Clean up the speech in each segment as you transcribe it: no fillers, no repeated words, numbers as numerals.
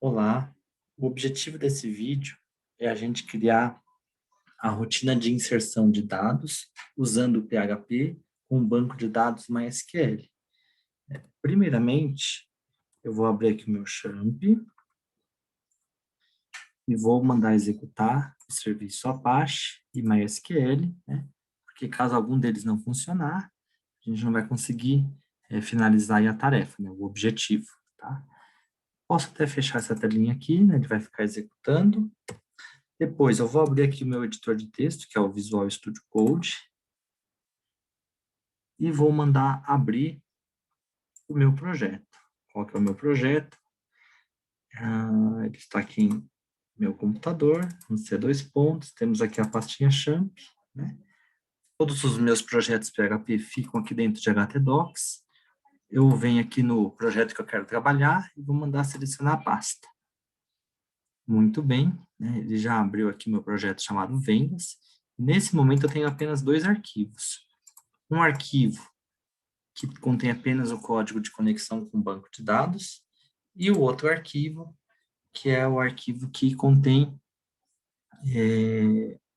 Olá, o objetivo desse vídeo é a gente criar a rotina de inserção de dados usando o PHP com um banco de dados MySQL. Primeiramente, eu vou abrir aqui o meu XAMPP e vou mandar executar o serviço Apache e MySQL, né? Porque caso algum deles não funcionar, a gente não vai conseguir finalizar aí a tarefa, né? O objetivo, tá? Posso até fechar essa telinha aqui, né? Ele vai ficar executando. Depois, eu vou abrir aqui o meu editor de texto, que é o Visual Studio Code, e vou mandar abrir o meu projeto. Qual que é o meu projeto? Ele está aqui em meu computador, no C2 pontos, temos aqui a pastinha XAMPP, né? Todos os meus projetos PHP ficam aqui dentro de htdocs. Eu venho aqui no projeto que eu quero trabalhar e vou mandar selecionar a pasta. Muito bem, né? Ele já abriu aqui meu projeto chamado Vendas. Nesse momento eu tenho apenas dois arquivos. Um arquivo que contém apenas o código de conexão com o banco de dados, e o outro arquivo, que é o arquivo que contém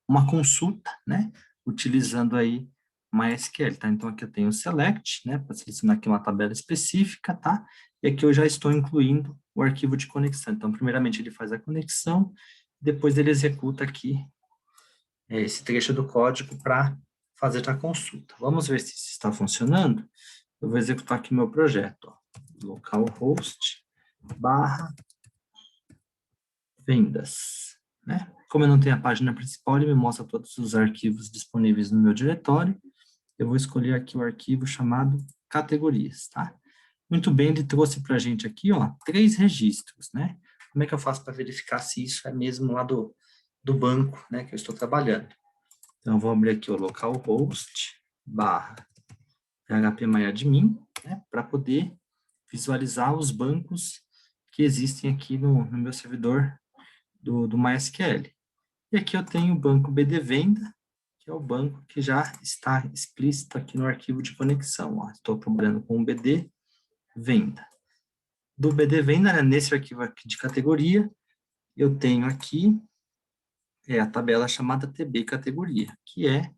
uma consulta, né, utilizando aí MySQL, tá? Então, aqui eu tenho o select, né, para selecionar aqui uma tabela específica, tá? E aqui eu já estou incluindo o arquivo de conexão. Então, primeiramente ele faz a conexão, depois ele executa aqui esse trecho do código para fazer a consulta. Vamos ver se isso está funcionando. Eu vou executar aqui meu projeto, ó. Localhost barra vendas, né? Como eu não tenho a página principal, ele me mostra todos os arquivos disponíveis no meu diretório. Eu vou escolher aqui o arquivo chamado categorias, tá? Muito bem, ele trouxe para a gente aqui, ó, 3 registros, né? Como é que eu faço para verificar se isso é mesmo lá do banco, né, que eu estou trabalhando? Então, eu vou abrir aqui o localhost barra phpMyAdmin, né, para poder visualizar os bancos que existem aqui no meu servidor do MySQL. E aqui eu tenho o banco BDVenda, que é o banco que já está explícito aqui no arquivo de conexão. Ó. Estou trabalhando com o BD Venda. Do BD Venda, né, nesse arquivo aqui de categoria, eu tenho aqui a tabela chamada TB categoria, que é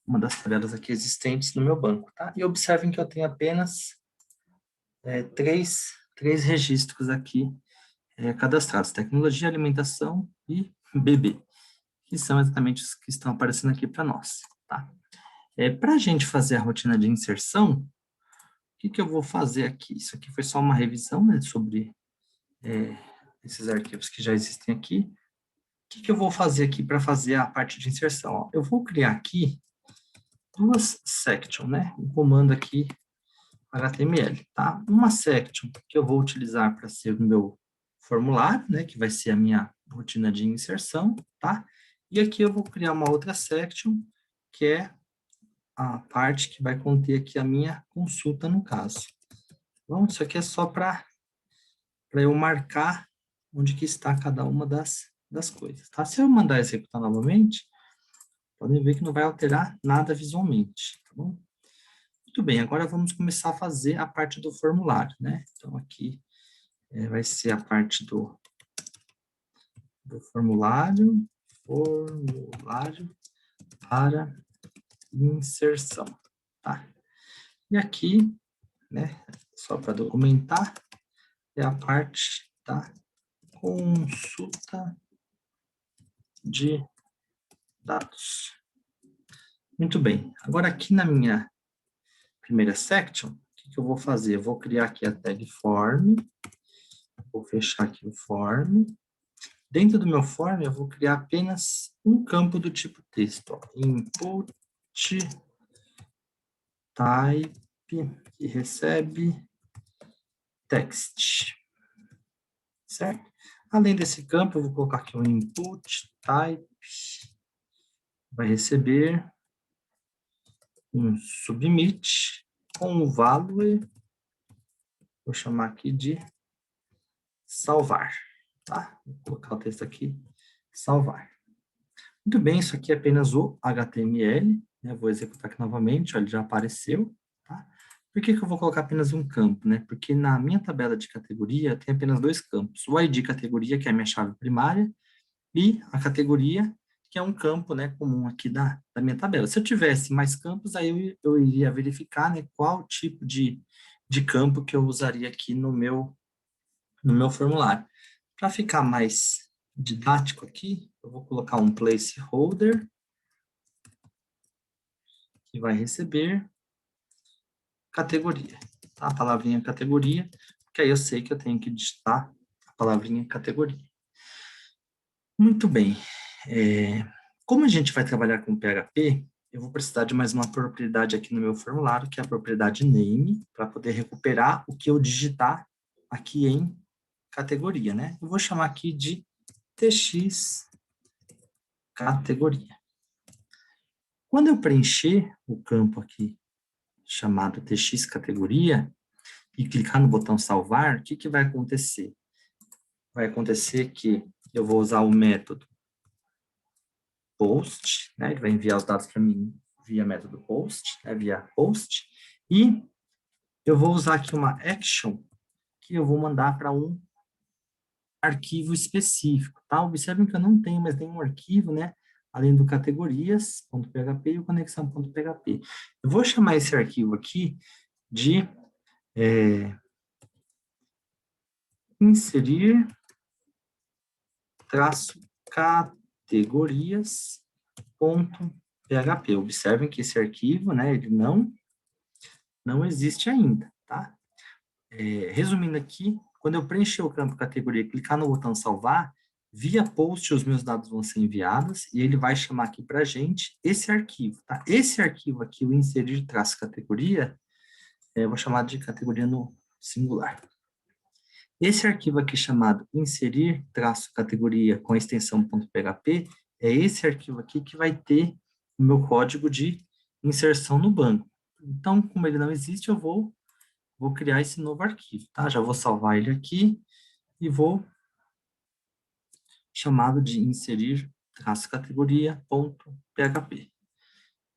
uma das tabelas aqui existentes no meu banco. Tá? E observem que eu tenho apenas três registros aqui cadastrados: tecnologia, alimentação e bebê, que são exatamente os que estão aparecendo aqui para nós. Tá? Para a gente fazer a rotina de inserção, o que eu vou fazer aqui? Isso aqui foi só uma revisão, né, sobre esses arquivos que já existem aqui. O que eu vou fazer aqui para fazer a parte de inserção? Ó, eu vou criar aqui duas sections, né? Um comando aqui HTML, tá? Uma section que eu vou utilizar para ser o meu formulário, né? Que vai ser a minha rotina de inserção, tá? E aqui eu vou criar uma outra section, que é a parte que vai conter aqui a minha consulta no caso. Então, isso aqui é só para eu marcar onde que está cada uma das coisas, tá? Se eu mandar executar novamente, podem ver que não vai alterar nada visualmente, tá bom? Muito bem, agora vamos começar a fazer a parte do formulário, né? Então, aqui vai ser a parte do formulário para inserção, tá? E aqui, né, só para documentar, é a parte da consulta de dados. Muito bem, agora aqui na minha primeira section, o que eu vou fazer? Eu vou criar aqui a tag form, vou fechar aqui o form. Dentro do meu form, eu vou criar apenas um campo do tipo texto, ó, input type, que recebe text, certo? Além desse campo, eu vou colocar aqui um input type, vai receber um submit com o value, vou chamar aqui de salvar, tá? Vou colocar o texto aqui, salvar. Muito bem, isso aqui é apenas o HTML, né? Vou executar aqui novamente, ó, ele já apareceu, tá? Por que que eu vou colocar apenas um campo, né? Porque na minha tabela de categoria tem apenas dois campos. O ID categoria, que é a minha chave primária, e a categoria, que é um campo, né, comum aqui da minha tabela. Se eu tivesse mais campos, aí eu iria verificar, né, qual tipo de campo que eu usaria aqui no meu formulário. Para ficar mais didático aqui, eu vou colocar um placeholder, que vai receber categoria, tá? A palavrinha categoria, que aí eu sei que eu tenho que digitar a palavrinha categoria. Muito bem. Como a gente vai trabalhar com PHP, eu vou precisar de mais uma propriedade aqui no meu formulário, que é a propriedade name, para poder recuperar o que eu digitar aqui em categoria, né? Eu vou chamar aqui de tx categoria. Quando eu preencher o campo aqui chamado tx categoria e clicar no botão salvar, o que que vai acontecer? Vai acontecer que eu vou usar o método post, né? Ele vai enviar os dados para mim via método post, né? Via post, e eu vou usar aqui uma action que eu vou mandar para um arquivo específico, tá? Observem que eu não tenho mais nenhum arquivo, né? Além do categorias.php e o conexão.php. Eu vou chamar esse arquivo aqui de inserir traço categorias.php. Observem que esse arquivo, né, ele não existe ainda, tá? Resumindo aqui, quando eu preencher o campo categoria e clicar no botão salvar, via post os meus dados vão ser enviados e ele vai chamar aqui para a gente esse arquivo, tá? Esse arquivo aqui, o inserir traço categoria, eu vou chamar de categoria no singular. Esse arquivo aqui chamado inserir traço categoria com a extensão .php é esse arquivo aqui que vai ter o meu código de inserção no banco. Então, como ele não existe, eu vou criar esse novo arquivo, tá? Já vou salvar ele aqui e vou chamado de inserir traço categoria.php.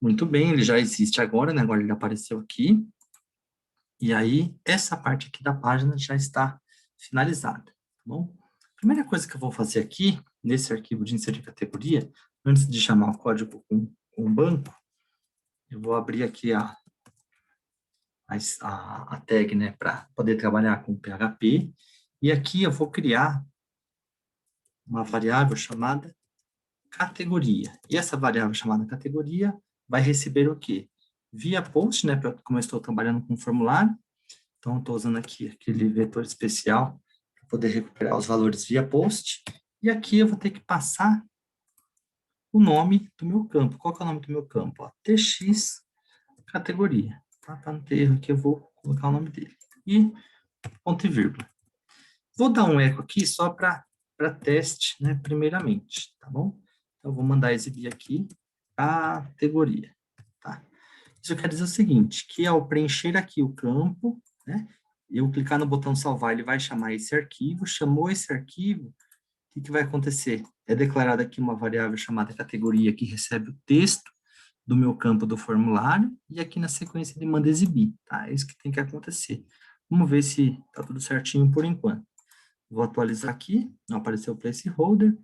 Muito bem, ele já existe agora, né? Agora ele apareceu aqui. E aí, essa parte aqui da página já está finalizada, tá bom? A primeira coisa que eu vou fazer aqui, nesse arquivo de inserir categoria, antes de chamar o código com o banco, eu vou abrir aqui a tag, né, para poder trabalhar com PHP, e aqui eu vou criar uma variável chamada categoria. E essa variável chamada categoria vai receber o quê? Via post, né, como eu estou trabalhando com formulário, então estou usando aqui aquele vetor especial para poder recuperar os valores via post, e aqui eu vou ter que passar o nome do meu campo. Qual que é o nome do meu campo? Ó, tx categoria. Tá? Para não ter erro aqui, eu vou colocar o nome dele. E ponto e vírgula. Vou dar um eco aqui só para teste, né, primeiramente, tá bom? Então, eu vou mandar exibir aqui categoria, tá? Isso quer dizer o seguinte, que ao preencher aqui o campo, né, eu clicar no botão salvar, ele vai chamar esse arquivo, chamou esse arquivo, o que vai acontecer? É declarada aqui uma variável chamada categoria que recebe o texto do meu campo do formulário, e aqui na sequência ele manda exibir, tá? É isso que tem que acontecer. Vamos ver se tá tudo certinho por enquanto. Vou atualizar aqui, não apareceu o placeholder.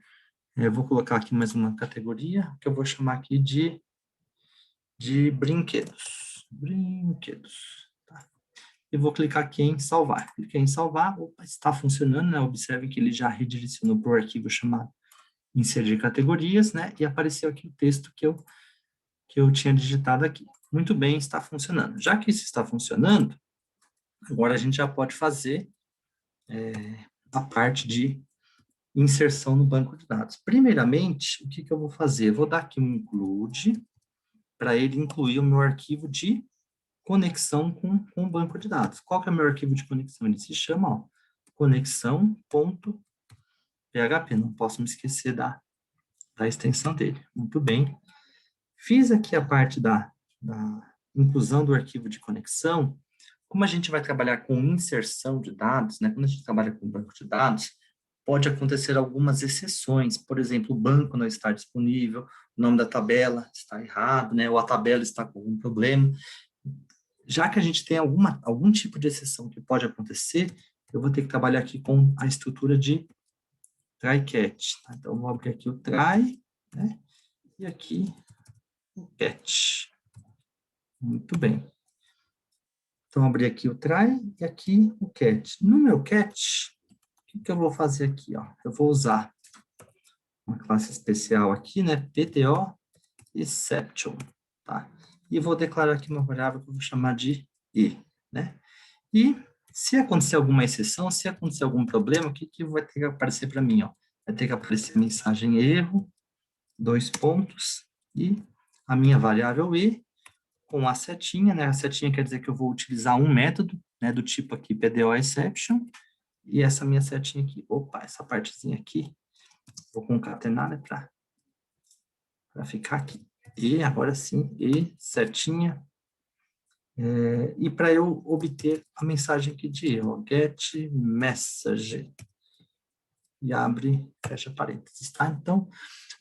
Vou colocar aqui mais uma categoria, que eu vou chamar aqui de brinquedos. Brinquedos. Tá? E vou clicar aqui em salvar. Cliquei em salvar, opa, está funcionando, né? Observe que ele já redirecionou para o arquivo chamado inserir categorias, né? E apareceu aqui o texto que eu tinha digitado aqui. Muito bem, está funcionando. Já que isso está funcionando, agora a gente já pode fazer a parte de inserção no banco de dados. Primeiramente, o que eu vou fazer? Eu vou dar aqui um include, para ele incluir o meu arquivo de conexão com o banco de dados. Qual que é o meu arquivo de conexão? Ele se chama conexão.php. Não posso me esquecer da extensão dele. Muito bem. Fiz aqui a parte da inclusão do arquivo de conexão. Como a gente vai trabalhar com inserção de dados, né? Quando a gente trabalha com banco de dados, pode acontecer algumas exceções. Por exemplo, o banco não está disponível, o nome da tabela está errado, né? Ou a tabela está com algum problema. já que a gente tem algum tipo de exceção que pode acontecer, eu vou ter que trabalhar aqui com a estrutura de try-catch. Tá? Então, eu vou abrir aqui o try, né? E aqui o catch. Muito bem. Então, abri aqui o try e aqui o catch. No meu catch, o que eu vou fazer aqui? Ó? Eu vou usar uma classe especial aqui, né? PTO exception, tá? E vou declarar aqui uma variável que eu vou chamar de e, né? E se acontecer alguma exceção, se acontecer algum problema, o que vai ter que aparecer para mim, ó? Vai ter que aparecer a mensagem erro, 2 pontos, e a minha variável e, com a setinha, né? A setinha quer dizer que eu vou utilizar um método, né? Do tipo aqui, PDOException, e essa minha setinha aqui, opa, essa partezinha aqui, vou concatenar, né? Para ficar aqui. E agora sim, e setinha. E para eu obter a mensagem aqui de erro, get message. E abre, fecha parênteses, tá? Então,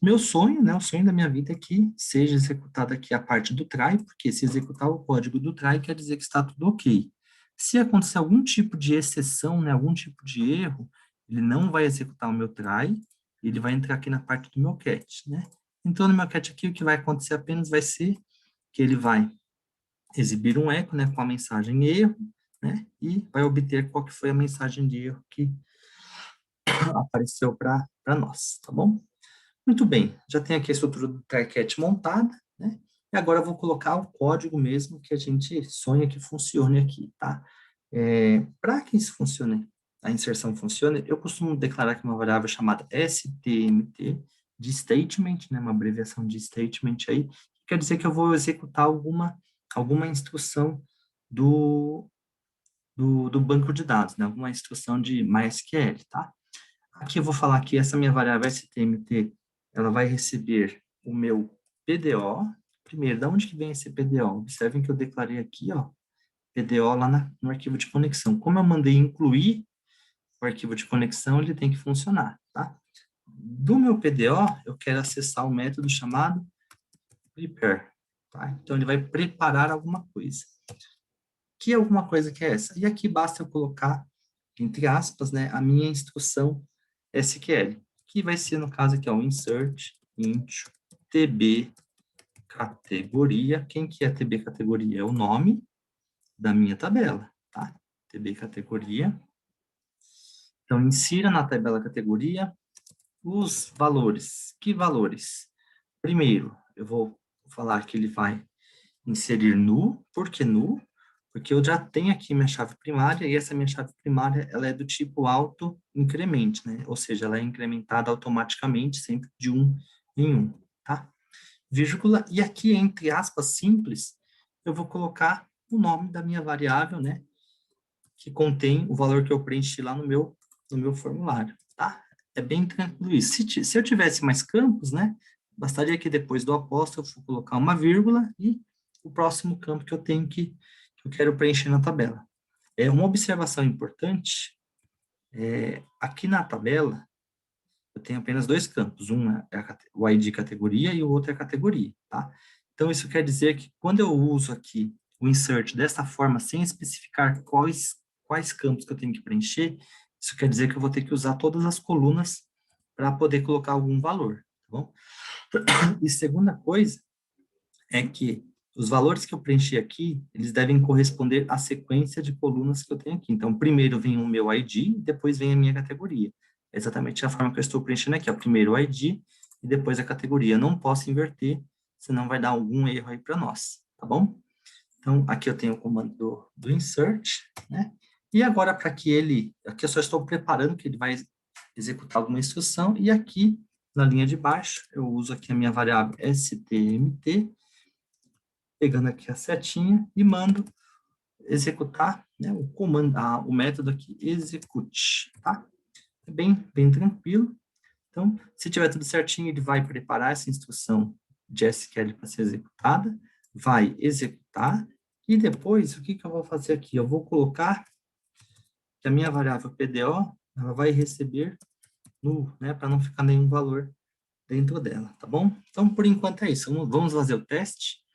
meu sonho, né, o sonho da minha vida é que seja executada aqui a parte do try, porque se executar o código do try quer dizer que está tudo ok. Se acontecer algum tipo de exceção, né, algum tipo de erro, ele não vai executar o meu try, ele vai entrar aqui na parte do meu catch, né? Então, no meu catch aqui, o que vai acontecer apenas vai ser que ele vai exibir um eco, né, com a mensagem erro, né, e vai obter qual que foi a mensagem de erro que apareceu para nós, tá bom? Muito bem, já tem aqui a estrutura do try-catch montada, né? E agora eu vou colocar o código mesmo que a gente sonha que funcione aqui, tá? Para que isso funcione, a inserção funcione, eu costumo declarar aqui uma variável chamada STMT, de statement, né? Uma abreviação de statement aí, que quer dizer que eu vou executar alguma instrução do banco de dados, né? Alguma instrução de MySQL, tá? Aqui eu vou falar que essa minha variável STMT, ela vai receber o meu PDO. Primeiro, de onde que vem esse PDO? Observem que eu declarei aqui, ó, PDO lá no arquivo de conexão. Como eu mandei incluir o arquivo de conexão, ele tem que funcionar, tá? Do meu PDO, eu quero acessar o método chamado prepare, tá? Então, ele vai preparar alguma coisa. Que alguma coisa que é essa? E aqui basta eu colocar, entre aspas, né, a minha instrução SQL, que vai ser, no caso aqui, ó, insert into tb categoria. Quem que é tb categoria? É o nome da minha tabela, tá? tb categoria. Então, insira na tabela categoria os valores. Que valores? Primeiro, eu vou falar que ele vai inserir nu. Por que nu? Porque eu já tenho aqui minha chave primária e essa minha chave primária ela é do tipo auto-incremente, né? Ou seja, ela é incrementada automaticamente sempre de 1 em 1, tá? Vírgula, e aqui, entre aspas, simples, eu vou colocar o nome da minha variável, né? Que contém o valor que eu preenchi lá no meu formulário, tá? É bem tranquilo isso. Se eu tivesse mais campos, né? Bastaria que depois do apóstrofo eu for colocar uma vírgula e o próximo campo que eu quero preencher na tabela. Uma observação importante, aqui na tabela, eu tenho apenas 2 campos, um é o ID categoria e o outro é a categoria, tá? Então, isso quer dizer que quando eu uso aqui o insert dessa forma, sem especificar quais campos que eu tenho que preencher, isso quer dizer que eu vou ter que usar todas as colunas para poder colocar algum valor, tá bom? E segunda coisa é que os valores que eu preenchi aqui, eles devem corresponder à sequência de colunas que eu tenho aqui. Então, primeiro vem o meu ID, depois vem a minha categoria. É exatamente a forma que eu estou preenchendo aqui, ó. Primeiro o ID e depois a categoria. Eu não posso inverter, senão vai dar algum erro aí para nós, tá bom? Então, aqui eu tenho o comando do insert, né? E agora, para que aqui eu só estou preparando que ele vai executar alguma instrução, e aqui, na linha de baixo, eu uso aqui a minha variável stmt, pegando aqui a setinha e mando executar, né, o comando, o método aqui, execute, tá? É bem tranquilo. Então, se tiver tudo certinho, ele vai preparar essa instrução de SQL para ser executada, vai executar, e depois, o que eu vou fazer aqui? Eu vou colocar que a minha variável PDO, ela vai receber null, né, para não ficar nenhum valor dentro dela, tá bom? Então, por enquanto é isso. Vamos fazer o teste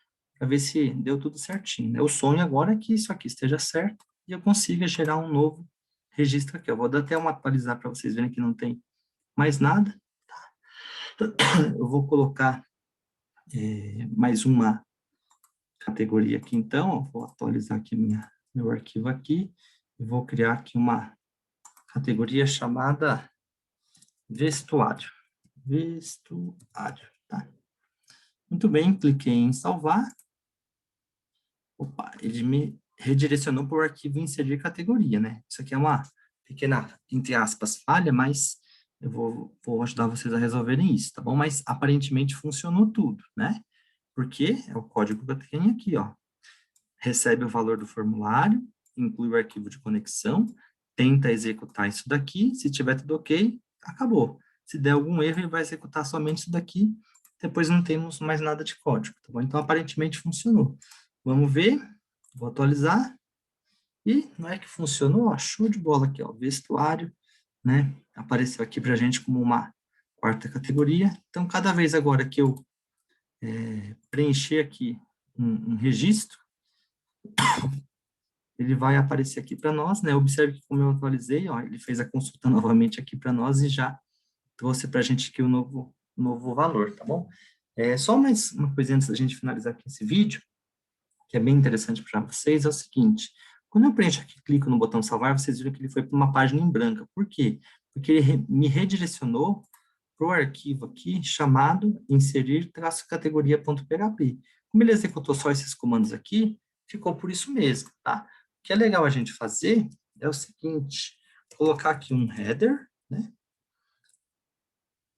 para ver se deu tudo certinho, né? O sonho agora é que isso aqui esteja certo e eu consiga gerar um novo registro aqui. Eu vou dar até uma atualizar para vocês verem que não tem mais nada. Eu vou colocar mais uma categoria aqui, então. Eu vou atualizar aqui meu arquivo aqui. E vou criar aqui uma categoria chamada vestuário. Vestuário, tá? Muito bem, cliquei em salvar. Opa, ele me redirecionou para o arquivo inserir categoria, né? Isso aqui é uma pequena, entre aspas, falha, mas eu vou ajudar vocês a resolverem isso, tá bom? Mas aparentemente funcionou tudo, né? Porque é o código que eu tenho aqui, ó. Recebe o valor do formulário, inclui o arquivo de conexão, tenta executar isso daqui, se tiver tudo ok, acabou. Se der algum erro, ele vai executar somente isso daqui, depois não temos mais nada de código, tá bom? Então, aparentemente funcionou. Vamos ver, vou atualizar, e não é que funcionou, ó, show de bola aqui, ó, vestuário, né? Apareceu aqui pra gente como uma quarta categoria. Então, cada vez agora que eu preencher aqui um registro, ele vai aparecer aqui para nós, né? Observe que como eu atualizei, ó, ele fez a consulta novamente aqui para nós e já trouxe para a gente aqui o novo valor, tá bom? Só mais uma coisa antes da gente finalizar aqui esse vídeo, que é bem interessante para vocês, é o seguinte: quando eu preencho aqui, clico no botão salvar, vocês viram que ele foi para uma página em branco. Por quê? Porque ele me redirecionou para o arquivo aqui chamado inserir-categoria.php. Como ele executou só esses comandos aqui, ficou por isso mesmo, tá? O que é legal a gente fazer é o seguinte: colocar aqui um header, né?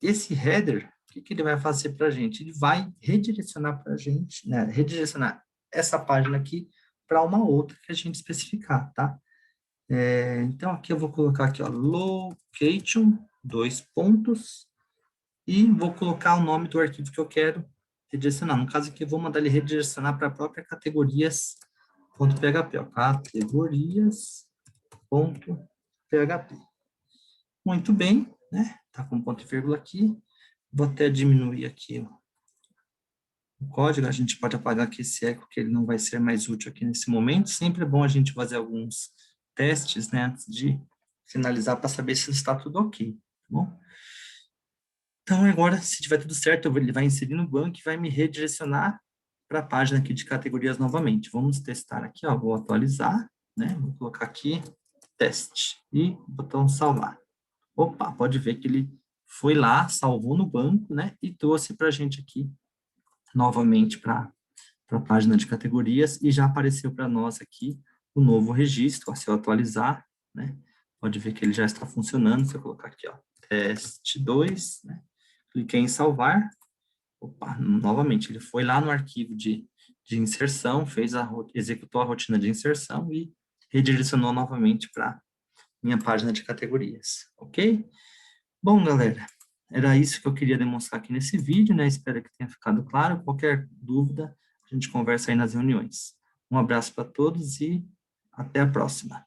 Esse header, o que ele vai fazer para a gente? Ele vai redirecionar para a gente, né? Redirecionar essa página aqui para uma outra que a gente especificar, tá? Então, aqui eu vou colocar aqui, ó, location, 2 pontos, e vou colocar o nome do arquivo que eu quero redirecionar. No caso aqui, eu vou mandar ele redirecionar para a própria categorias.php, ó, categorias.php. Muito bem, né? Tá com ponto e vírgula aqui. Vou até diminuir aqui o código. A gente pode apagar aqui esse eco, que ele não vai ser mais útil aqui nesse momento. Sempre é bom a gente fazer alguns testes, né, antes de finalizar, para saber se está tudo ok, tá bom? Então, agora, se tiver tudo certo, ele vai inserir no banco e vai me redirecionar para a página aqui de categorias novamente. Vamos testar aqui, ó, vou atualizar, né, vou colocar aqui teste e botão salvar. Opa, pode ver que ele foi lá, salvou no banco, né, e trouxe para a gente aqui novamente para a página de categorias e já apareceu para nós aqui o novo registro. Ó, se eu atualizar, né, pode ver que ele já está funcionando. Se eu colocar aqui, ó, teste 2, né, cliquei em salvar. Opa, novamente, ele foi lá no arquivo de inserção, executou a rotina de inserção e redirecionou novamente para minha página de categorias, ok? Bom, galera, era isso que eu queria demonstrar aqui nesse vídeo, né? Espero que tenha ficado claro. Qualquer dúvida, a gente conversa aí nas reuniões. Um abraço para todos e até a próxima.